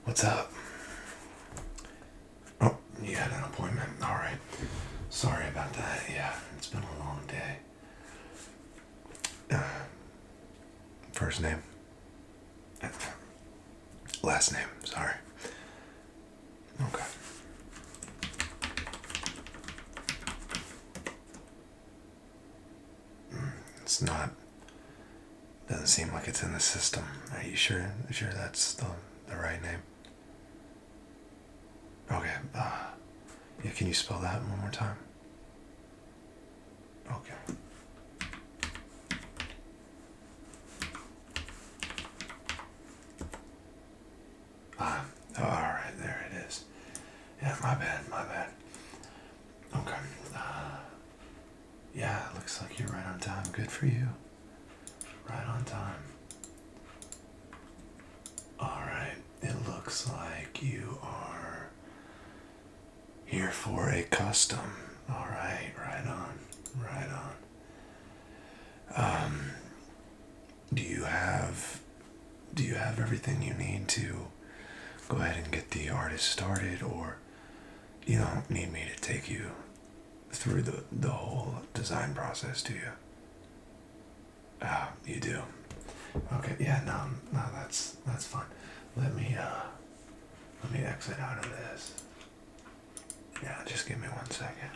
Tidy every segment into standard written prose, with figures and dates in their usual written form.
What's up? Oh, you had an appointment. All right. Sorry about that. Yeah, it's been a long day. First name? Last name. Sorry. Okay. It's not. Doesn't seem like it's in the system. Are you sure? Sure that's the right name? Okay. Yeah. Can you spell that one more time? Okay. All right. There it is. Yeah. My bad. My bad. Okay. Yeah. Looks like you're right on time. Good for you. Right on time. Alright, it looks like you are here for a custom. Alright, right on, right on. Do you have everything you need to go ahead and get the artist started, or you don't need me to take you through the whole design process, do you? You do. Okay, yeah, no, that's fine. Let me exit out of this. Yeah, just give me 1 second.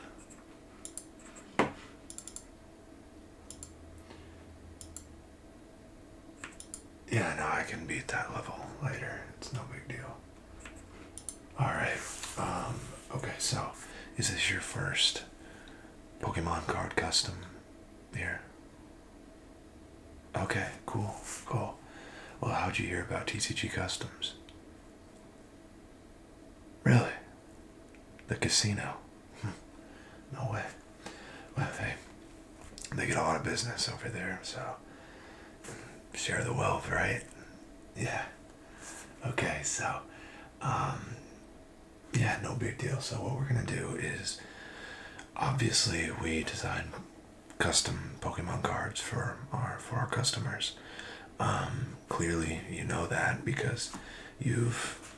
Yeah, no, I can beat that level later. It's no big deal. Alright, okay, so, is this your first Pokemon card custom here? Okay, cool, cool. Well, how'd you hear about TCG Customs? Really? The casino? No way. Well, they get a lot of business over there, so share the wealth, right? Yeah. Okay, so, yeah, no big deal. So what we're gonna do is, obviously, we design custom Pokemon cards for our customers. Clearly, you know that because you've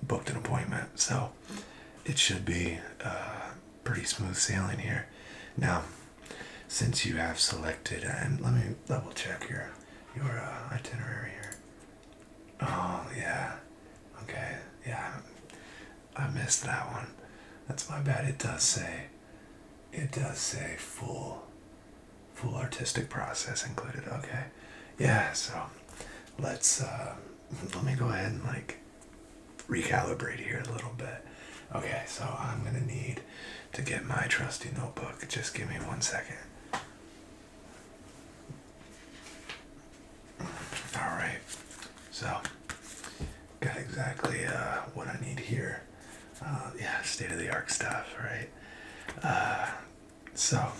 booked an appointment, so it should be pretty smooth sailing here. Now, since you have selected, and let me double check your itinerary here. Oh yeah, okay, yeah, I missed that one. That's my bad. It does say full artistic process included. Okay, yeah. So let's let me go ahead and recalibrate here a little bit. Okay, so I'm gonna need to get my trusty notebook. Just give me 1 second. All right, so got exactly what I need here. Yeah, state of the art stuff, right? So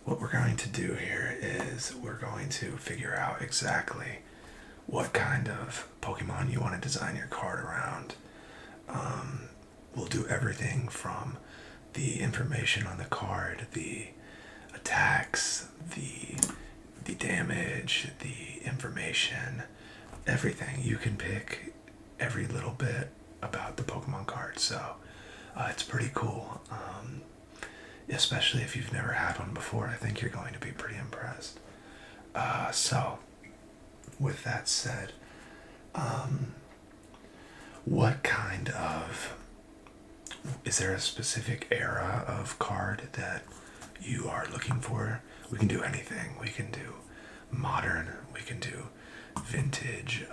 what we're going to do here is we're going to figure out exactly what kind of Pokemon you want to design your card around. We'll do everything from the information on the card, the attacks, the damage, the information, everything. You can pick every little bit about the Pokemon card, so it's pretty cool. Especially if you've never had one before, I think you're going to be pretty impressed. So, with that said, what kind of, is there a specific era of card that you are looking for? We can do anything. We can do modern, we can do vintage,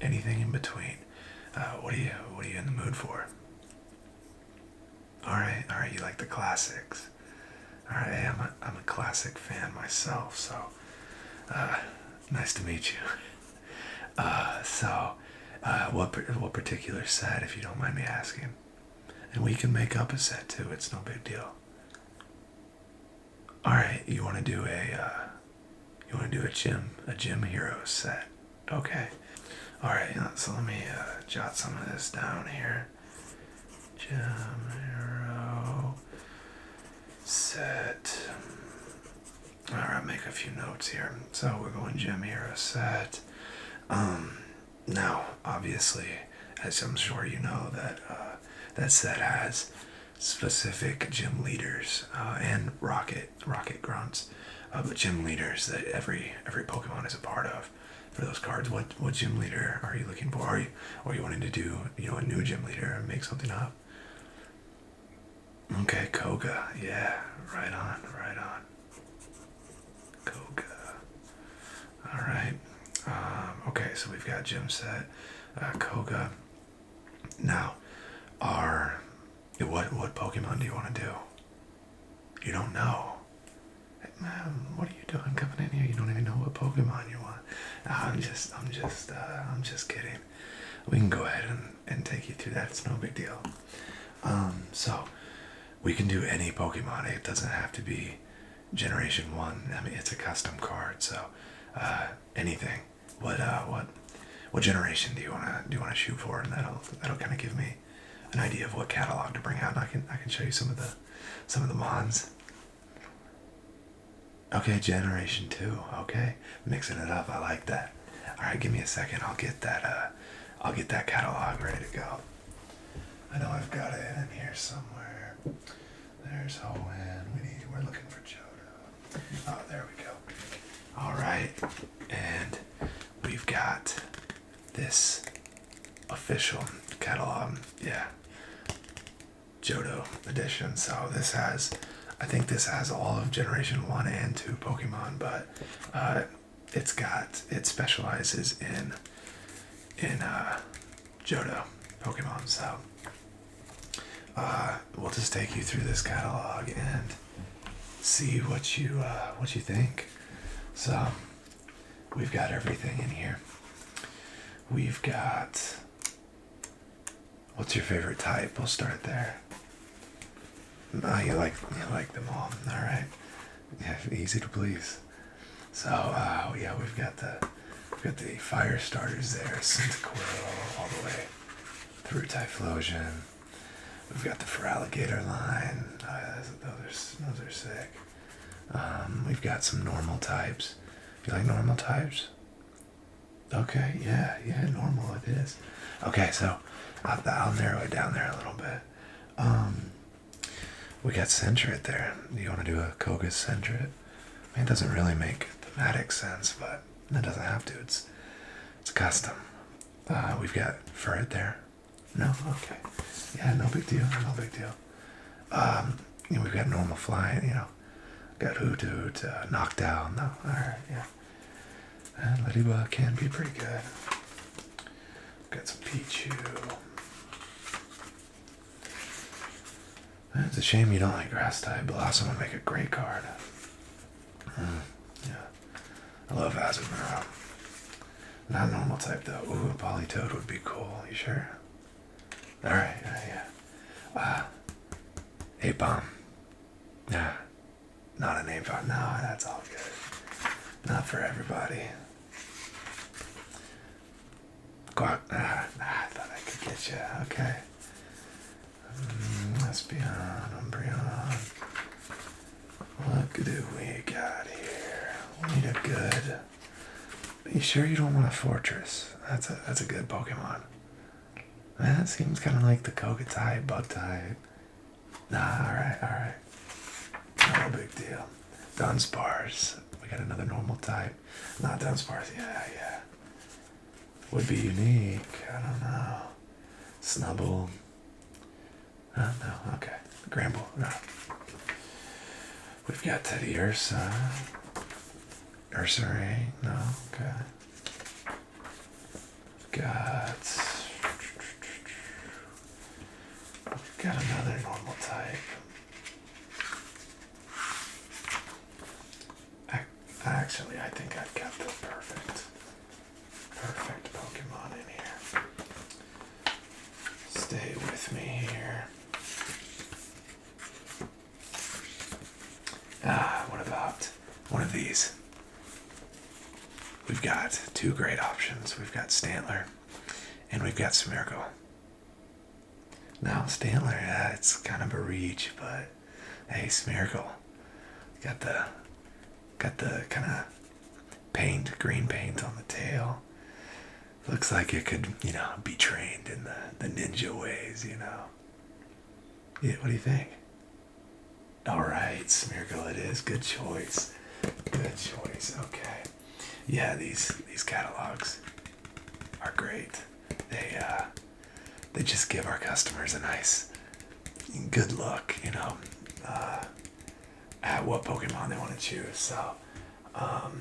anything in between. What are you in the mood for? All right, you like the classics. All right, I'm a classic fan myself, so nice to meet you. What particular set, if you don't mind me asking? And we can make up a set too. It's no big deal. All right, you want to do a gym hero set? Okay. All right, so let me jot some of this down here. Gym hero set. All right, make a few notes here. So we're going gym hero set. Now, obviously, as I'm sure you know, that set has specific gym leaders and rocket grunts, but gym leaders that every Pokemon is a part of. For those cards, what gym leader are you looking for? Are you wanting to do a new gym leader and make something up? Okay, Koga. Yeah, right on, right on. Koga. All right. Okay, so we've got gym set, Koga. Now, what Pokemon do you want to do? You don't know. Hey, man, what are you doing coming in here? You don't even know what Pokemon you want. I'm just kidding. We can go ahead and take you through that. It's no big deal. So we can do any Pokemon. It doesn't have to be Generation 1. I mean, it's a custom card, so anything. What generation do you wanna shoot for? And that'll kind of give me an idea of what catalog to bring out. And I can show you some of the mons. Okay, Generation 2. Okay, mixing it up. I like that. All right, give me a second. I'll get that catalog ready to go. I know I've got it in here somewhere. There's Hoenn. We're looking for Johto. Oh, there we go. All right, and we've got this official catalog. Yeah, Johto edition. So I think this has all of Generation 1 and 2 Pokemon, but it specializes in Johto Pokemon. So we'll just take you through this catalog and see what you think. So we've got everything in here. We've got, what's your favorite type? We'll start there. You like them all. All right. Yeah, easy to please. So yeah, we've got the fire starters there, Cyndaquil all the way through Typhlosion. We've got the Feraligatr line. Those are sick. We've got some normal types. You like normal types? Okay, yeah, normal it is. Okay, so I'll narrow it down there a little bit. We got Sentret there. Do you want to do a Koga Sentret? I mean, it doesn't really make thematic sense, but it doesn't have to. It's custom. We've got Furret there. No? Okay. Yeah, no big deal. We've got normal flying, Got Hoot, Knockdown. No, alright, yeah. And Ladybug can be pretty good. Got some Pichu. It's a shame you don't like grass type. Blossom would make a great card. Yeah. I love ASMR&R. Not normal type though. Ooh, a Politoed would be cool. You sure? Alright, yeah. 8-bomb. Yeah. Not an 8-bomb. No, that's all good. Not for everybody. I thought I could get you. Okay. Espeon, Umbreon. What do we got here? We need a good. Are you sure you don't want a Fortress? That's a good Pokemon. That seems kind of like the Koga type, Bug type. Nah, alright. No big deal. Dunsparce. We got another normal type. Not Dunsparce. Yeah. Would be unique. I don't know. Snubble. No, okay. Gramble. No. We've got Teddy Ursa. Ursaring. No, okay. We've got another normal type. Actually, I think I've got the perfect Pokemon in here. Stay with me here. What about one of these? We've got two great options. We've got Stantler and we've got Smeargle. Now, Stantler, yeah, it's kind of a reach, but hey, Smeargle. Got the kind of green paint on the tail. Looks like it could, be trained in the ninja ways, Yeah, what do you think? All right, Smeargle it is. Good choice. Good choice. Okay. Yeah, these catalogs are great. They just give our customers a nice, good look, at what Pokemon they want to choose. So, all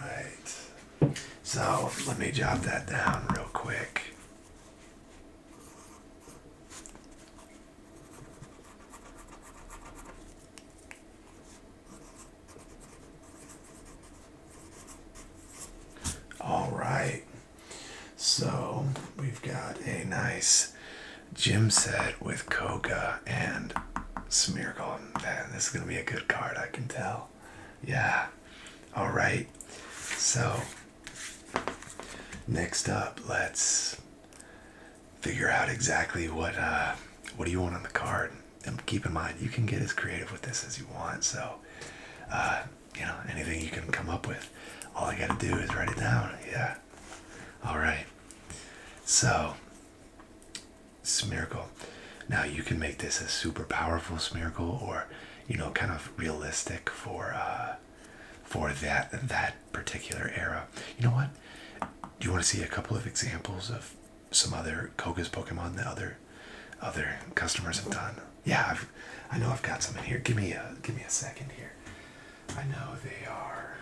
right. So let me jot that down real quick. All right. So we've got a nice gym set with Koga and Smeargle. Man, this is going to be a good card, I can tell. Yeah. All right. So next up, let's figure out exactly what do you want on the card. And keep in mind, you can get as creative with this as you want. So, anything you can come up with, all I got to do is write it down. Yeah. All right. So, Smeargle. Now you can make this a super powerful Smeargle, or kind of realistic for that particular era. You know what? Do you want to see a couple of examples of some other Koga's Pokemon that other customers have done? Yeah, I know I've got some in here. Give me a second here. I know they are.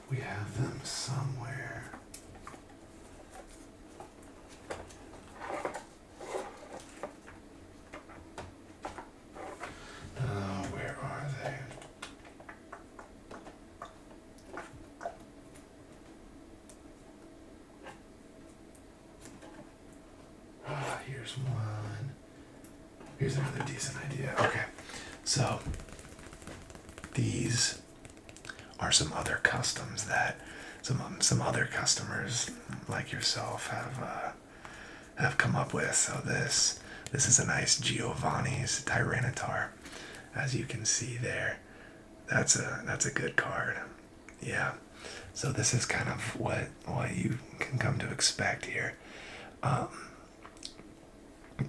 We have them somewhere. Where are they? Here's one. Here's another decent idea. Okay, so these are some other customs that some other customers like yourself have come up with. So this is a nice Giovanni's Tyranitar, as you can see there. That's a good card. Yeah. So this is kind of what you can come to expect here.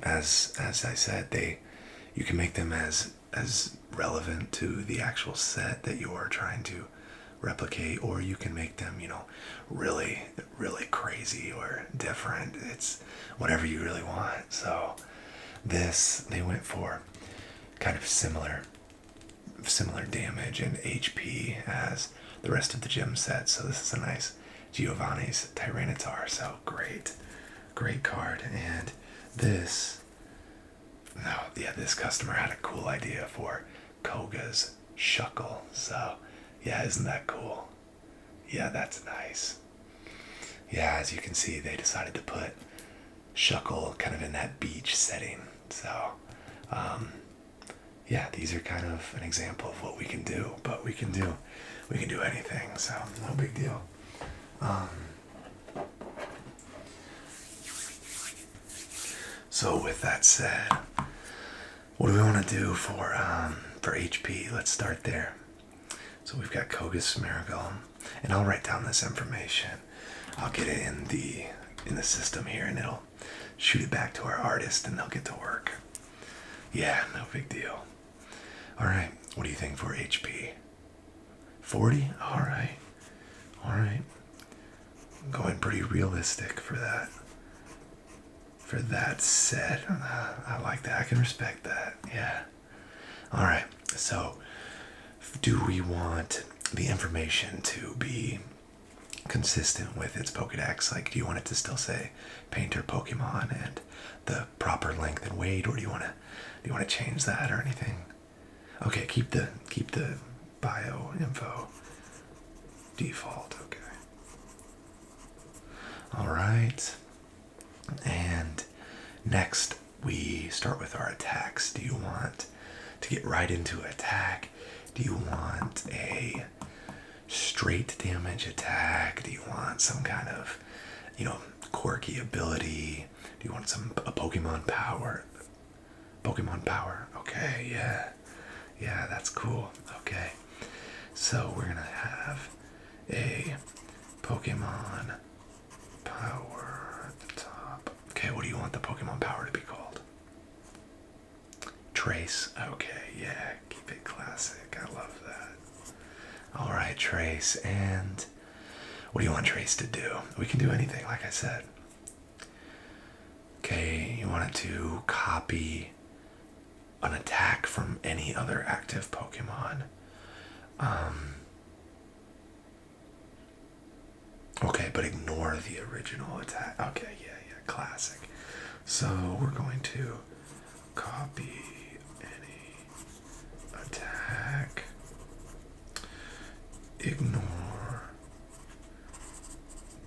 As I said, you can make them as relevant to the actual set that you are trying to replicate, or you can make them, really, really crazy or different. It's whatever you really want. So they went for kind of similar damage and HP as the rest of the gym set. So this is a nice Giovanni's Tyranitar. So great card. And this customer had a cool idea for Koga's Shuckle. So yeah, isn't that cool? Yeah, that's nice. Yeah, as you can see, they decided to put Shuckle kind of in that beach setting. So yeah, these are kind of an example of what we can do, but we can do anything, so no big deal. So with that said, what do we want to do for HP? Let's start there. So we've got Koga's Smeargle, and I'll write down this information. I'll get it in the system here, and it'll shoot it back to our artist, and they'll get to work. Yeah, no big deal. All right, what do you think for HP? 40? All right. Going pretty realistic for that. For that set. I like that. I can respect that. Yeah. All right. So, do we want the information to be consistent with its Pokedex? Like, do you want it to still say Painter Pokemon and the proper length and weight, or do you want to change that or anything? Okay, keep the bio info default. Okay. All right. And next we start with our attacks. Do you want to get right into attack? Do you want a straight damage attack? Do you want some kind of, quirky ability? Do you want a Pokemon power? Pokemon power. Okay, yeah. Yeah, that's cool. Okay. So we're going to have a Pokemon power at the top. Okay, what do you want the Pokemon power to be called? Trace. Okay, yeah, keep it classic. I love that. Alright, Trace. And what do you want Trace to do? We can do anything, like I said. Okay, you want it to copy an attack from any other active Pokemon. Okay, but ignore the original attack. Okay, yeah, classic. So we're going to copy any attack, ignore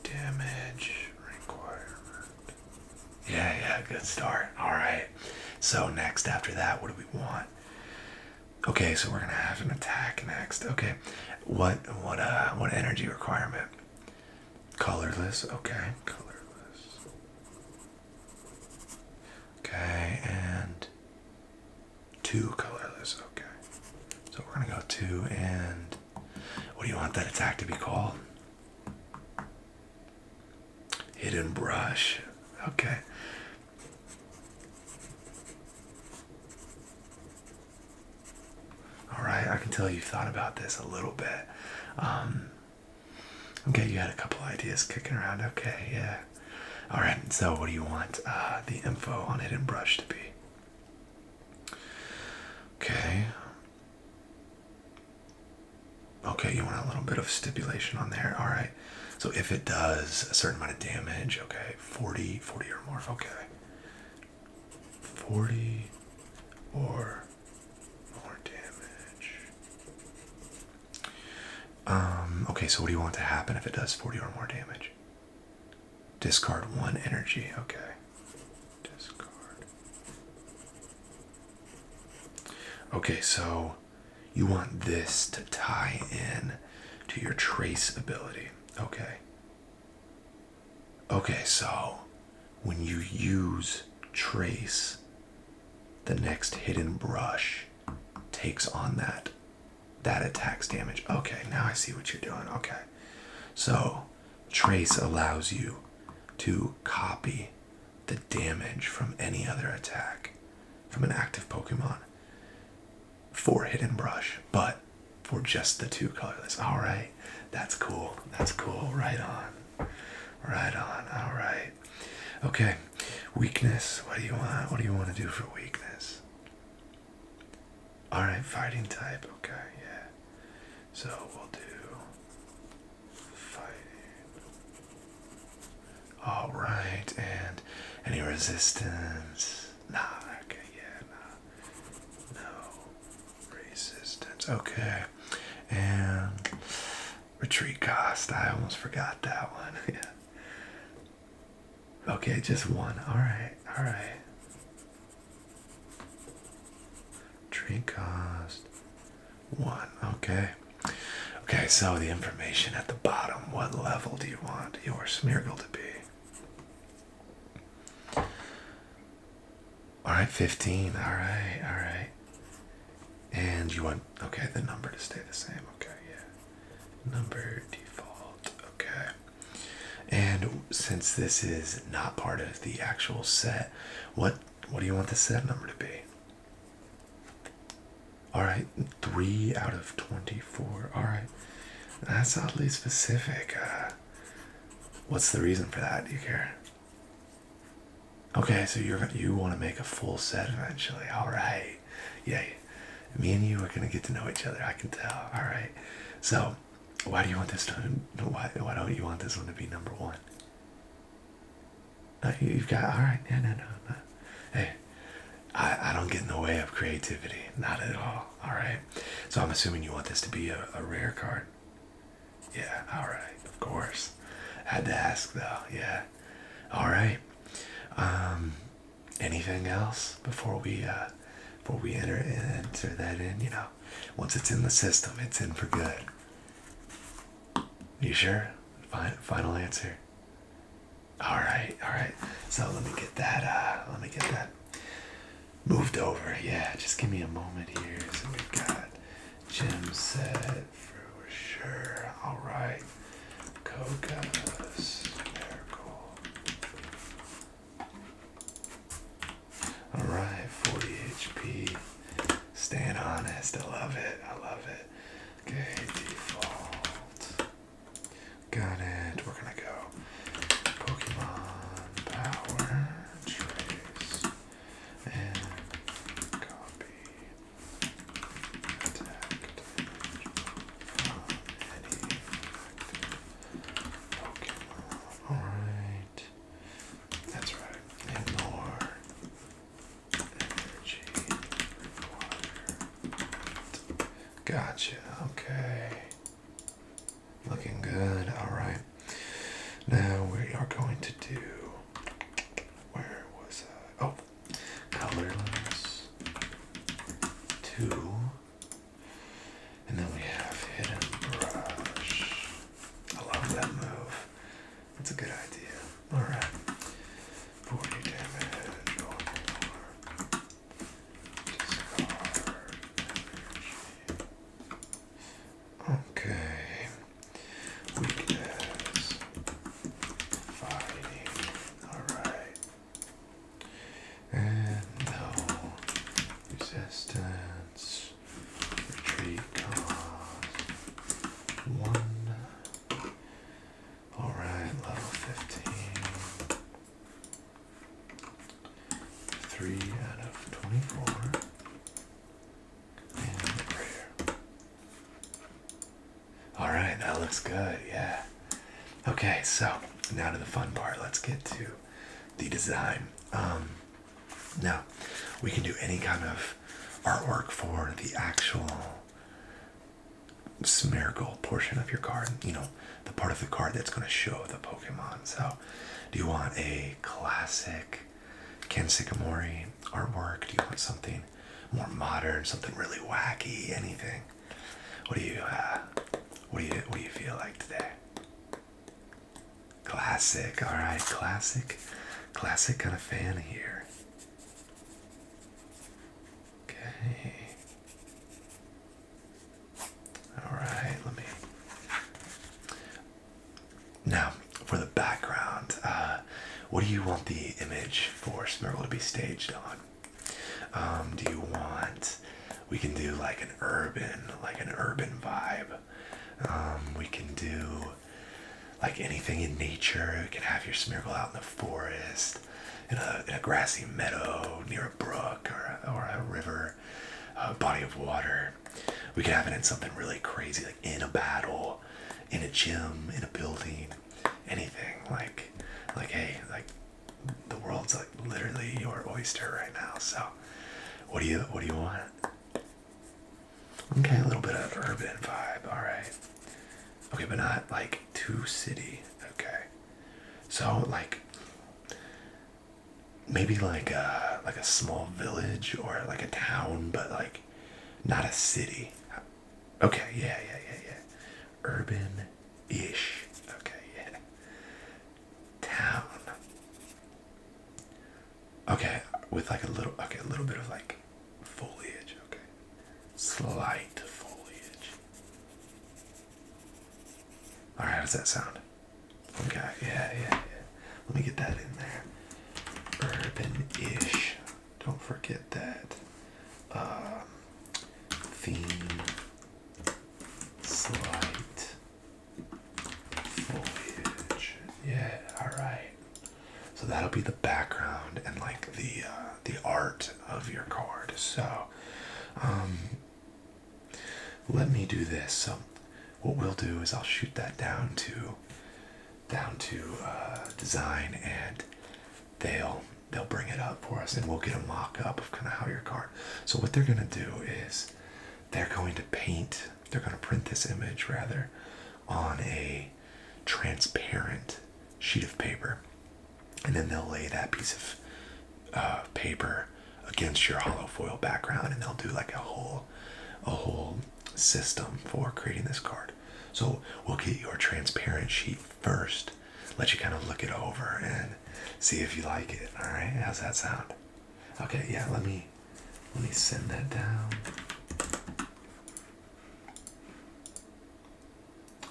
damage requirement. Yeah, good start. All right. So next after that, what do we want? Okay, so we're gonna have an attack next. Okay, what energy requirement? Colorless. Okay, colorless. Okay, and 2 colorless. Okay, so we're gonna go 2 and what do you want that attack to be called? Hidden brush. Okay. Alright, I can tell you've thought about this a little bit. Okay, you had a couple ideas kicking around. Okay, yeah. Alright, so what do you want the info on Hidden Brush to be? Okay. Okay, you want a little bit of stipulation on there. Alright. So if it does a certain amount of damage, okay, 40 or more, okay. 40 or more damage. Okay, so what do you want to happen if it does 40 or more damage? Discard 1 energy, okay. Discard. Okay, so you want this to tie in to your trace ability. Okay. Okay, so when you use trace, the next hidden brush takes on that attack's damage. Okay, now I see what you're doing. Okay. So trace allows you to copy the damage from any other attack from an active Pokemon for hidden brush, but for just the 2 colorless. All right, that's cool. That's cool. Right on. Right on. All right. Okay. Weakness. What do you want? What do you want to do for weakness? All right, fighting type. Okay, yeah. So we'll do fighting. All right, and any resistance? Nah. Okay, yeah. Nah. No resistance. Okay. And retreat cost. I almost forgot that one. Yeah. Okay, just 1. All right. Retreat cost 1. Okay. Okay, so the information at the bottom. What level do you want your Smeargle to be? All right, 15. All right. And you want, okay, the number to stay the same. Okay, yeah. Number default. Okay. And since this is not part of the actual set, what do you want the set number to be? All right, 3 out of 24. All right, that's oddly specific. What's the reason for that? Do you care? Okay, so you want to make a full set eventually. All right, yeah. Me and you are gonna get to know each other. I can tell. All right. So, why do you want this to? Why don't you want this one to be number 1? You've got. All right. Yeah, no. Hey, I don't get in the way of creativity. Not at all. All right. So I'm assuming you want this to be a rare card. Yeah. All right. Of course. Had to ask though. Yeah. All right. Anything else before we enter that in? You know, once it's in the system, it's in for good. You sure? Final answer. All right. So let me get that moved over. Yeah, just give me a moment here. So we've got gym set for sure. water. All right. Coca's miracle. All right, 40 HP. Staying honest. I love it. I love it. Okay, default. Got it. We're gonna go Pokemon Power Trace and copy attack damage from any Pokemon. Alright. That's right. And more energy required. Gotcha. Okay. Looking good. Alright. Now we are going to do, where was I? Oh, colorless 2, and then we have hidden brush. I love that move. That's a good idea. All right, 40 damage or more. Discard energy. Okay. Weakness. Fighting. Alright. And no resistance. Retreat cost 1. Alright, level 15. 3 out of 24. And rare. Alright, that looks good, yeah. Okay, so now to the fun part. Let's get to the design. Now, we can do any kind of artwork for the actual spherical portion of your card. You know, the part of the card that's going to show the Pokemon. So, do you want a classic Ken Sycamore artwork? Do you want something more modern, something really wacky, anything? What do you feel like today? Classic, all right, classic kind of fan here. Okay. All right, now for the background, what do you want the image for Smeargle to be staged on? Do you want, we can do like an urban vibe. We can do like anything in nature. You can have your Smeargle out in the forest, in a grassy meadow, near a brook or a river, a body of water. We could have it in something really crazy, like in a battle, in a gym, in a building, anything. Like hey, like the world's like literally your oyster right now. So, what do you want? Okay, a little bit of urban vibe. All right. Okay, but not like too city. Okay. So like maybe like a small village or like a town, but like not a city. Okay, yeah. Urban-ish. Okay, yeah. Town. Okay, with like a little bit of like foliage. Okay. Slight foliage. All right, how does that sound? Okay, yeah. Let me get that in there. Urban-ish. Don't forget that. Theme. Slight foliage. Yeah, all right. So that'll be the background and like the art of your card. So, let me do this. So, what we'll do is I'll shoot that down to design, and they'll bring it up for us, and we'll get a mock-up of kind of how your card. So what they're gonna do is they're going to print this image rather on a transparent sheet of paper, and then they'll lay that piece of paper against your hollow foil background, and they'll do like a whole system for creating this card. So we'll get your transparent sheet first, let you kind of look it over and see if you like it. All right, how's that sound? Okay, yeah, let me send that down.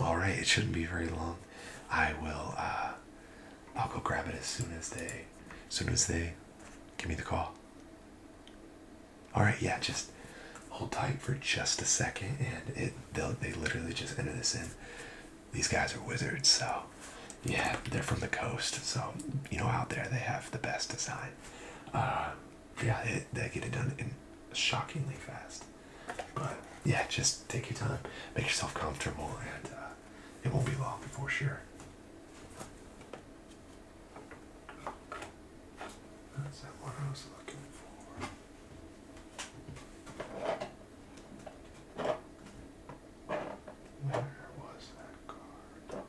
All right, it shouldn't be very long. I will. I'll go grab it as soon as they give me the call. All right, yeah, just hold tight for just a second, and they literally just enter this in. These guys are wizards, so yeah, they're from the coast, so out there they have the best design. Yeah, they get it done in shockingly fast. But yeah, just take your time, make yourself comfortable, and it won't be long before sure. That's not what I was looking for. Where was that card?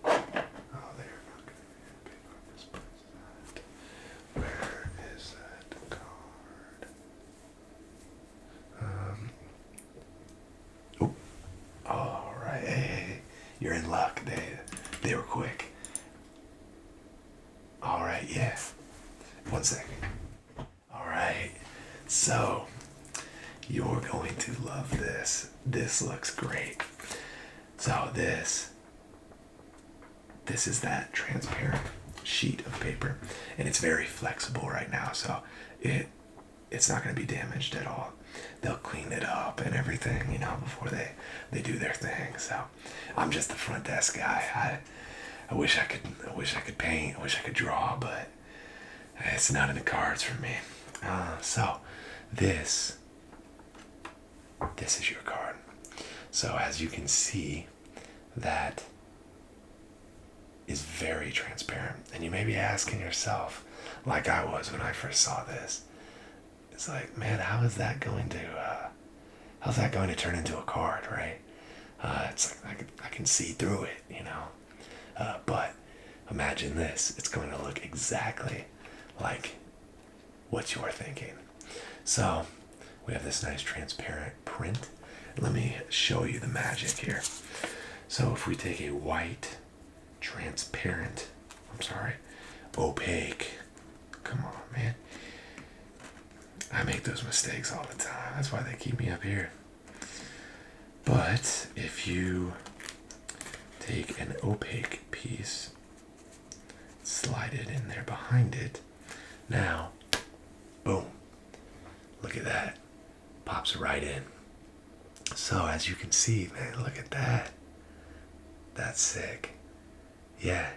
Oh, they're not going to be happy if I misplace that. Where is that card? Oh, all right. Hey, you're in luck. They were quick. All right, yeah. 1 second. All right. So you're going to love this. This looks great. So this is that transparent sheet of paper, and it's very flexible right now, so it's not going to be damaged at all. They'll clean it up and everything, before they do their thing. So I'm just the front desk guy. I wish I could paint, I wish I could draw, but it's not in the cards for me. So this is your card. So as you can see, that is very transparent. And you may be asking yourself, like I was when I first saw this, it's like, man, how's that going to turn into a card, right? It's like I can see through it, but imagine this. It's going to look exactly like what you're thinking. So we have this nice transparent print. Let me show you the magic here. So if we take a white, transparent, opaque, come on, man. I make those mistakes all the time. That's why they keep me up here. But if you take an opaque piece, slide it in there behind it, now, boom, look at that. Pops right in. So as you can see, man, look at that. That's sick. Yeah.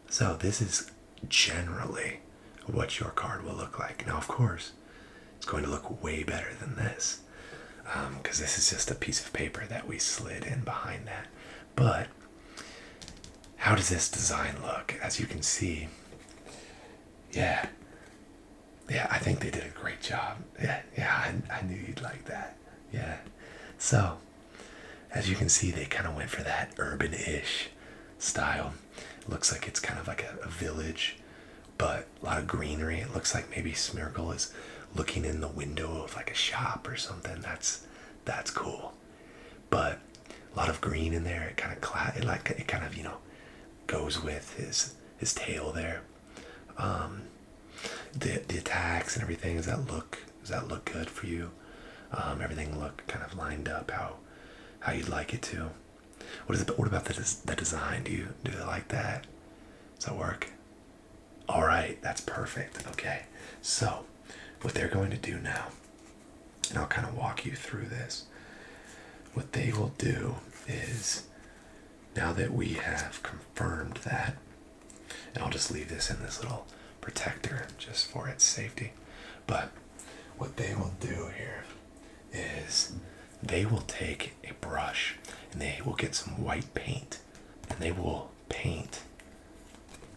So this is generally what your card will look like. Now, of course, it's going to look way better than this, because this is just a piece of paper that we slid in behind that. But how does this design look? As you can see, yeah, I think they did a great job. Yeah, I knew you'd like that. Yeah. So as you can see, they kind of went for that urban-ish style. It looks like it's kind of like a village, but a lot of greenery. It looks like maybe Smeargle is looking in the window of like a shop or something. That's cool. But a lot of green in there. It kind of goes with his tail there. The attacks and everything. Does that look good for you? Everything look kind of lined up how you'd like it to. What about the design? Do they like that? Does that work? All right, that's perfect. Okay, so what they're going to do now, and I'll kind of walk you through this. What they will do is, now that we have confirmed that, and I'll just leave this in this little protector just for its safety, but what they will do here is they will take a brush and they will get some white paint and they will paint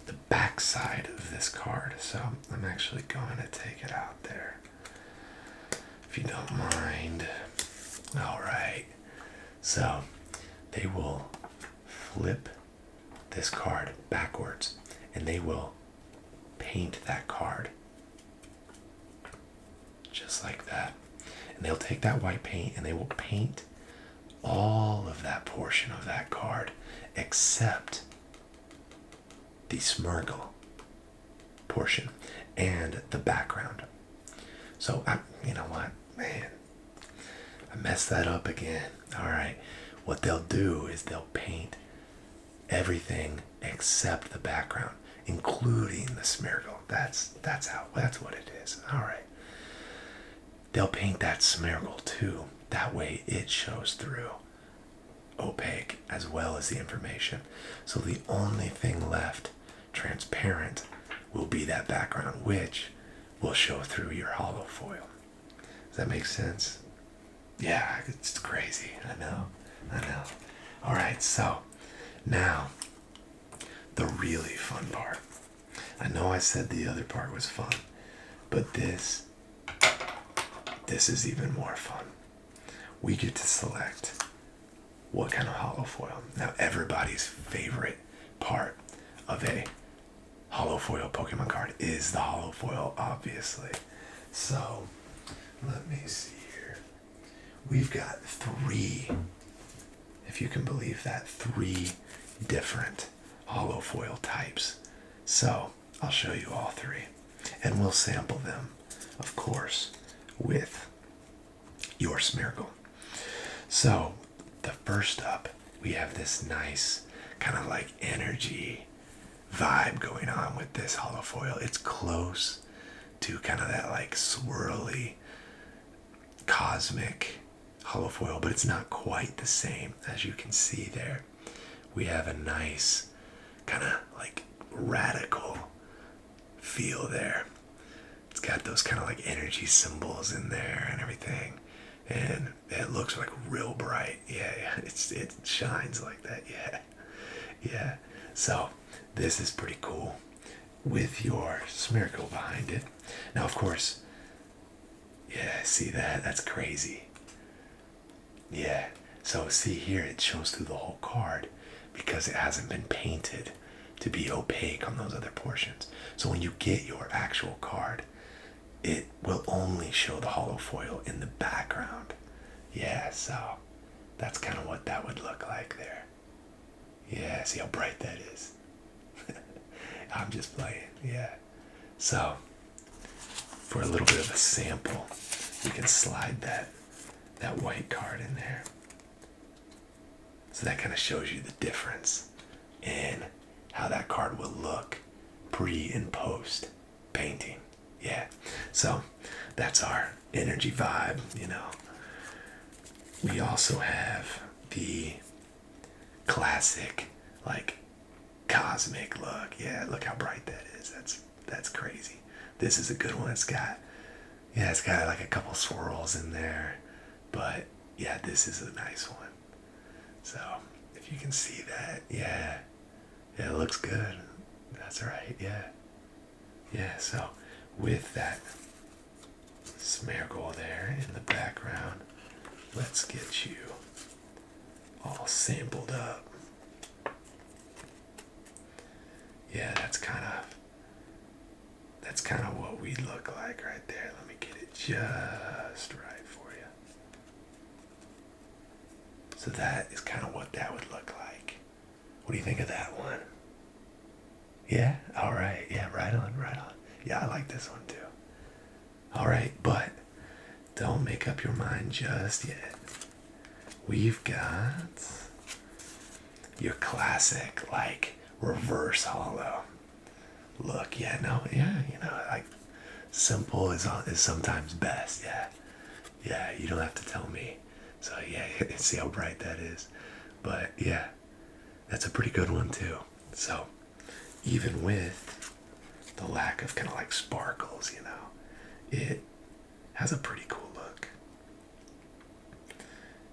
the back side of this card. So I'm actually going to take it out there, if you don't mind. All right. So they will flip this card backwards and they will paint that card just like that. And they'll take that white paint and they will paint all of that portion of that card except the Smeargle portion and the background. So you know what, man, I messed that up again. All right, what they'll do is they'll paint everything except the background, including the smeargle. That's what it is. All right. They'll paint that smeargle too. That way it shows through, opaque as well as the information. So the only thing left transparent will be that background, which will show through your hollow foil. Does that make sense? Yeah, it's crazy. I know. All right, so now the really fun part. I know I said the other part was fun, but this is even more fun. We get to select what kind of hollow foil. Now, everybody's favorite part of a hollow foil Pokemon card is the hollow foil, obviously. So let me see here. We've got 3, if you can believe that, 3 different hollow foil types. So I'll show you all 3, and we'll sample them, of course, with your smeargle. So the first up, we have this nice kind of like energy vibe going on with this hollow foil. It's close to kind of that like swirly cosmic hollow foil, but it's not quite the same. As you can see there, we have a nice kind of like radical feel there. It's got those kind of like energy symbols in there and everything, and it looks like real bright. Yeah, it shines like that. Yeah. So this is pretty cool with your smeargle behind it. Now, of course, yeah, see that? That's crazy. Yeah. So see here, it shows through the whole card because it hasn't been painted to be opaque on those other portions. So when you get your actual card, it will only show the hollow foil in the background. Yeah, so that's kind of what that would look like there. Yeah, see how bright that is? I'm just playing, yeah. So, for a little bit of a sample, we can slide that white card in there. So that kind of shows you the difference in how that card will look pre and post painting. Yeah, so that's our energy vibe, you know. We also have the classic, like, cosmic look. Yeah, look how bright that is. That's crazy. This is a good one. It's got like a couple swirls in there, but yeah, this is a nice one. So if you can see that, yeah, it looks good. That's right. Yeah. So with that smeargle there in the background, let's get you all sampled up. Yeah, that's kind of what we look like right there. Let me get it just right for you. So that is kind of what that would look like. What do you think of that one? Yeah? All right. Yeah, right on. Yeah, I like this one too. All right, but don't make up your mind just yet. We've got your classic, like, reverse hollow look. Yeah, like, simple is sometimes best. Yeah, you don't have to tell me. So yeah, see how bright that is. But yeah, that's a pretty good one too. So even with the lack of kind of like sparkles, you know, it has a pretty cool look.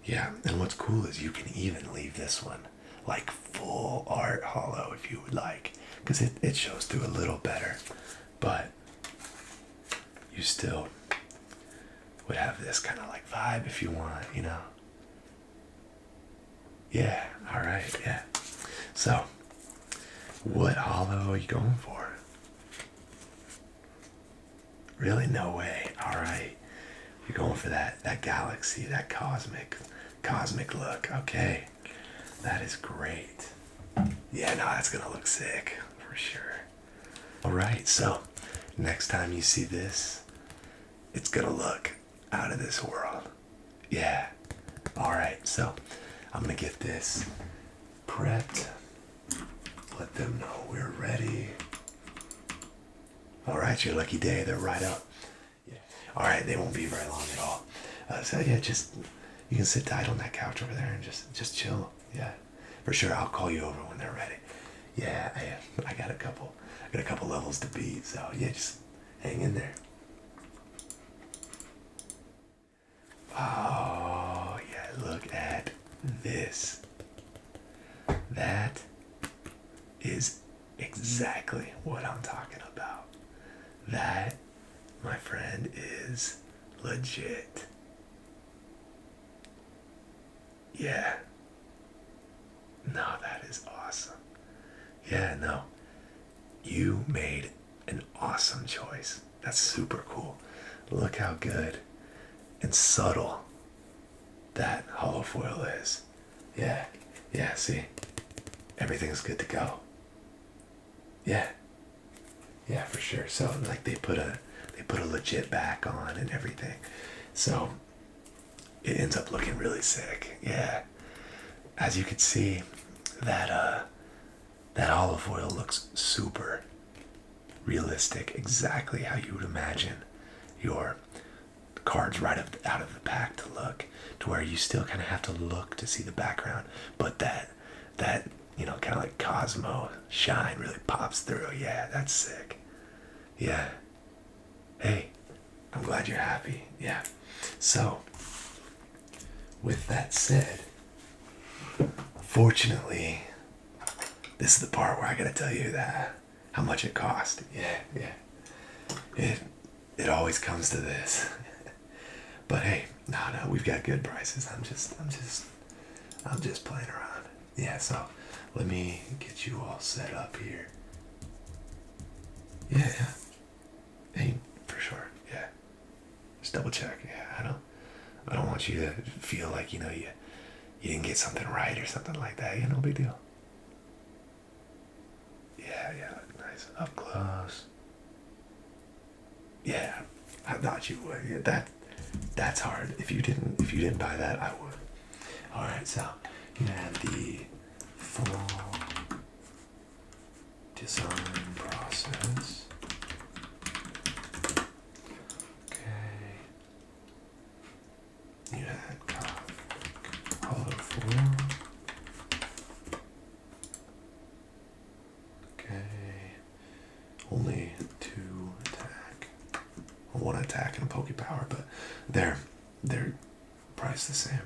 Yeah, and what's cool is you can even leave this one like full art hollow if you would like, because it shows through a little better, but you still would have this kind of like vibe if you want, you know. Yeah, all right, yeah. So what hollow are you going for? Really? No way. All right, you're going for that galaxy, that cosmic look. Okay, that is great. Yeah, no, that's gonna look sick for sure. All right, so next time you see this, it's gonna look out of this world. Yeah. All right, so I'm gonna get this prepped. Let them know we're ready. All right, your lucky day. They're right up. Yeah. All right, they won't be very long at all. So yeah, just you can sit tight on that couch over there and just chill. Yeah, for sure. I'll call you over when they're ready. Yeah, I got a couple levels to beat. So yeah, just hang in there. Oh yeah, look at this. That is exactly what I'm talking about. That, my friend, is legit. Yeah. No, that is awesome. Yeah, no. You made an awesome choice. That's super cool. Look how good and subtle that holofoil is. Yeah. Yeah, see? Everything's good to go. Yeah. Yeah, for sure. So like they put a legit back on and everything. So it ends up looking really sick. Yeah. As you can see, that olive oil looks super realistic, exactly how you would imagine your cards right out of the pack to look, to where you still kind of have to look to see the background, but that kind of like Cosmo shine really pops through. Yeah, that's sick. Yeah. Hey, I'm glad you're happy. Yeah. So, with that said, fortunately, this is the part where I gotta tell you that how much it cost. Yeah. It always comes to this. But hey, no, we've got good prices. I'm just playing around. Yeah, so let me get you all set up here. Yeah. Hey, for sure. Yeah. Just double check. Yeah, I don't want you to feel like, you didn't get something right or something like that. No big deal. Yeah, nice. Up close. Yeah, I thought you would. Yeah, that's hard. If you didn't buy that, I would. Alright, so you have the full design process. Okay. You had hollow foil. Okay. Only 2 attack. Well, 1 attack and a Poke Power, but they're priced the same.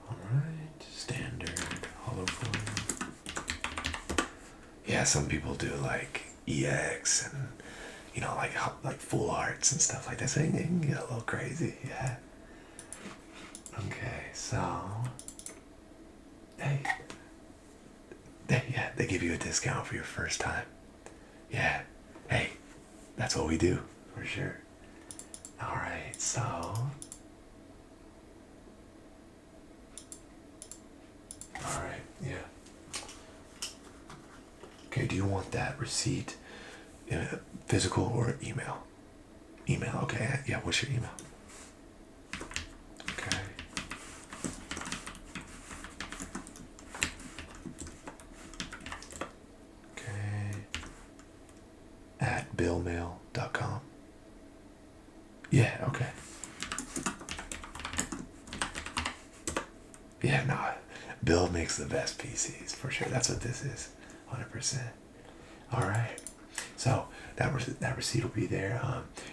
Alright, standard hollow foil. Yeah, some people do like EX and like full arts and stuff like that. So it can get a little crazy, yeah. Okay, so hey, they give you a discount for your first time. Yeah, hey, that's what we do for sure. All right, so all right, yeah. Okay, do you want that receipt in a physical or email? Email, okay. Yeah, what's your email? Okay. Okay. At billmail.com. Yeah, okay. Yeah, no, Bill makes the best PCs for sure. That's what this is, 100%. All right. So that receipt will be there.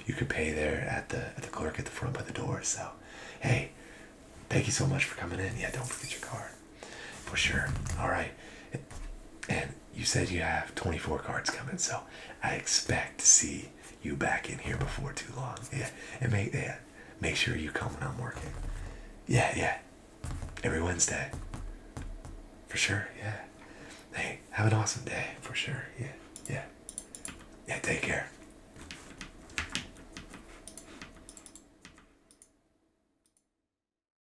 You could pay there at the clerk at the front by the door. So, hey, thank you so much for coming in. Yeah, don't forget your card, for sure. All right, and you said you have 24 cards coming, so I expect to see you back in here before too long. Yeah, and make sure you come when I'm working. Yeah, every Wednesday, for sure. Yeah. Hey, have an awesome day, for sure. Yeah, take care.